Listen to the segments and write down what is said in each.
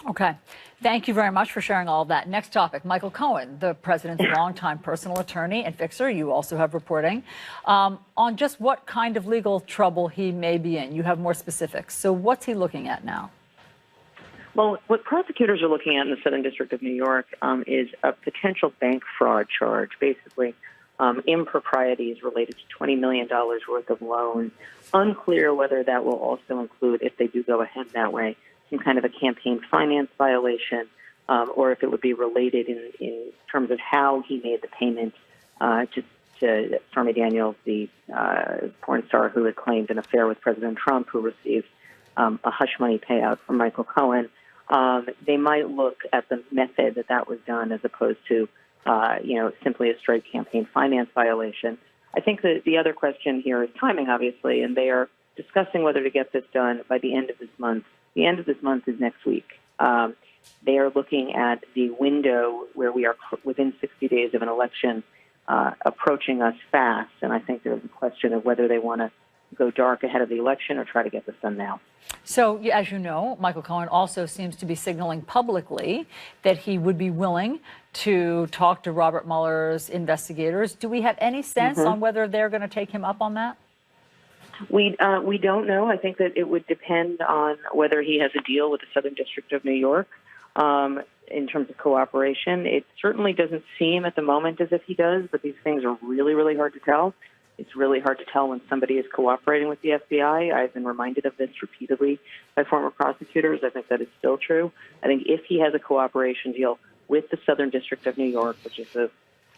Okay. Thank you very much for sharing all of that. Next topic, Michael Cohen, the president's longtime personal attorney and fixer. You also have reporting on just what kind of legal trouble he may be in. You have more specifics. So what's he looking at now? Well, what prosecutors are looking at in the Southern District of New York is a potential bank fraud charge, basically improprieties related to $20 million worth of loans. Unclear whether that will also include, if they do go ahead that way, some kind of a campaign finance violation, or if it would be related in terms of how he made the payment to Stormy Daniels, the porn star who had claimed an affair with President Trump, who received a hush money payout from Michael Cohen. They might look at the method that was done as opposed to, simply a straight campaign finance violation. I think that the other question here is timing, obviously, and they are discussing whether to get this done by the end of this month. The end of this month is next week. They are looking at the window where we are within 60 days of an election approaching us fast, and I think there's a question of whether they want to go dark ahead of the election or try to get this done now. So, as you know, Michael Cohen also seems to be signaling publicly that he would be willing to talk to Robert Mueller's investigators. Do we have any sense on whether they're going to take him up on that? We don't know. I think that it would depend on whether he has a deal with the Southern District of New York in terms of cooperation. It certainly doesn't seem at the moment as if he does, but these things are really, really hard to tell. It's really hard to tell when somebody is cooperating with the FBI. I've been reminded of this repeatedly by former prosecutors. I think that is still true. I think if he has a cooperation deal with the Southern District of New York, which is the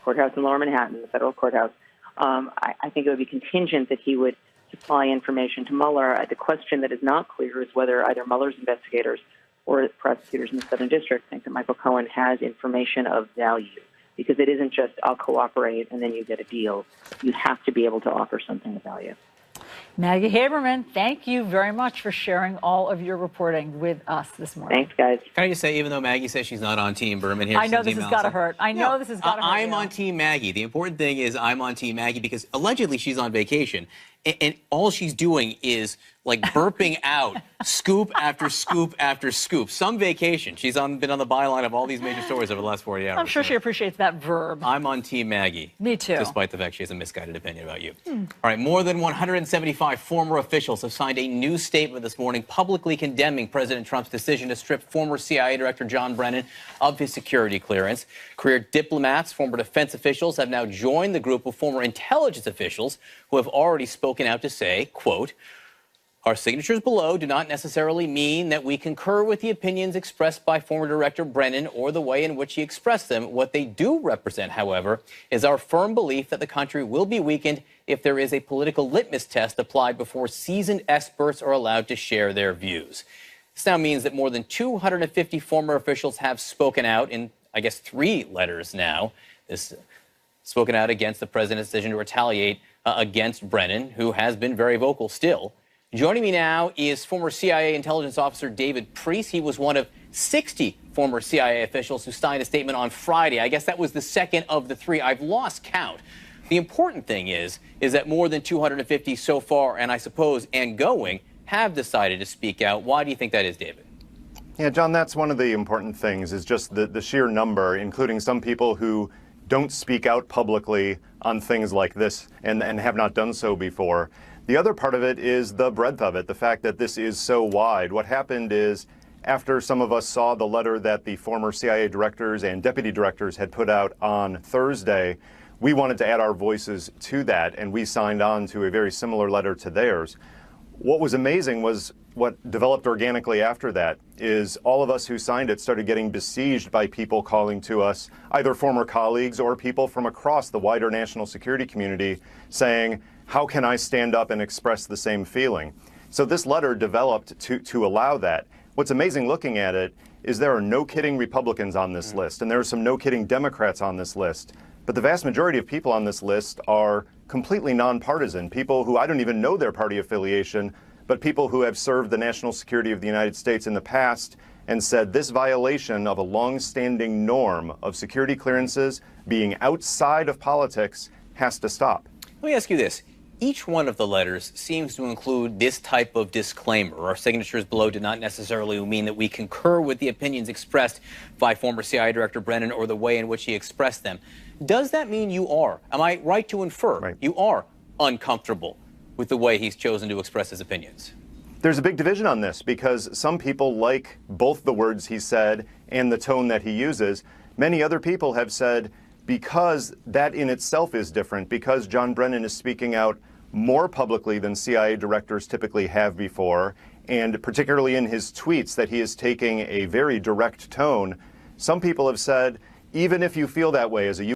courthouse in Lower Manhattan, the federal courthouse, I think it would be contingent that he would supply information to Mueller. The question that is not clear is whether either Mueller's investigators or prosecutors in the Southern District think that Michael Cohen has information of value. Because it isn't just, I'll cooperate and then you get a deal. You have to be able to offer something of value. Maggie Haberman, thank you very much for sharing all of your reporting with us this morning. Thanks, guys. Can I just say, even though Maggie says she's not on Team Berman here, I know this has got to hurt. I know this has got to hurt. I'm on Team Maggie. The important thing is I'm on Team Maggie because allegedly she's on vacation. And all she's doing is like burping out scoop after scoop after scoop. Some vacation. She's been on the byline of all these major stories over the last 40 hours. I'm sure she appreciates that verb. I'm on Team Maggie. Me too. Despite the fact she has a misguided opinion about you. All right, more than 175 former officials have signed a new statement this morning publicly condemning President Trump's decision to strip former CIA Director John Brennan of his security clearance. Career diplomats, former defense officials have now joined the group of former intelligence officials who have already spoken out to say, quote, "Our signatures below do not necessarily mean that we concur with the opinions expressed by former Director Brennan or the way in which he expressed them. What they do represent, however, is our firm belief that the country will be weakened if there is a political litmus test applied before seasoned experts are allowed to share their views." This now means that more than 250 former officials have spoken out in, I guess, 3 letters now. This spoken out against the president's decision to retaliate against Brennan, who has been very vocal still. Joining me now is former CIA intelligence officer David Priest. He was one of 60 former CIA officials who signed a statement on Friday. I guess that was the second of the 3. I've lost count. The important thing is that more than 250 so far, and I suppose, and going, have decided to speak out. Why do you think that is, David? Yeah, John, that's one of the important things is just the sheer number, including some people who don't speak out publicly on things like this and have not done so before. The other part of it is the breadth of it, the fact that this is so wide. What happened is after some of us saw the letter that the former CIA directors and deputy directors had put out on Thursday, we wanted to add our voices to that, and we signed on to a very similar letter to theirs. What was amazing was what developed organically after that is all of us who signed it started getting besieged by people calling to us, either former colleagues or people from across the wider national security community saying, how can I stand up and express the same feeling? So this letter developed to allow that. What's amazing looking at it is there are no kidding Republicans on this list, and there are some no kidding Democrats on this list. But the vast majority of people on this list are completely nonpartisan, people who I don't even know their party affiliation, but people who have served the national security of the United States in the past and said this violation of a long-standing norm of security clearances being outside of politics has to stop. Let me ask you this. each one of the letters seems to include this type of disclaimer. Our signatures below do not necessarily mean that we concur with the opinions expressed by former CIA Director Brennan or the way in which he expressed them. Does that mean you are, am I right to infer, you are uncomfortable with the way he's chosen to express his opinions? There's a big division on this because some people like both the words he said and the tone that he uses. Many other people have said because that in itself is different, because John Brennan is speaking out more publicly than CIA directors typically have before, and particularly in his tweets that he is taking a very direct tone, some people have said, even if you feel that way as a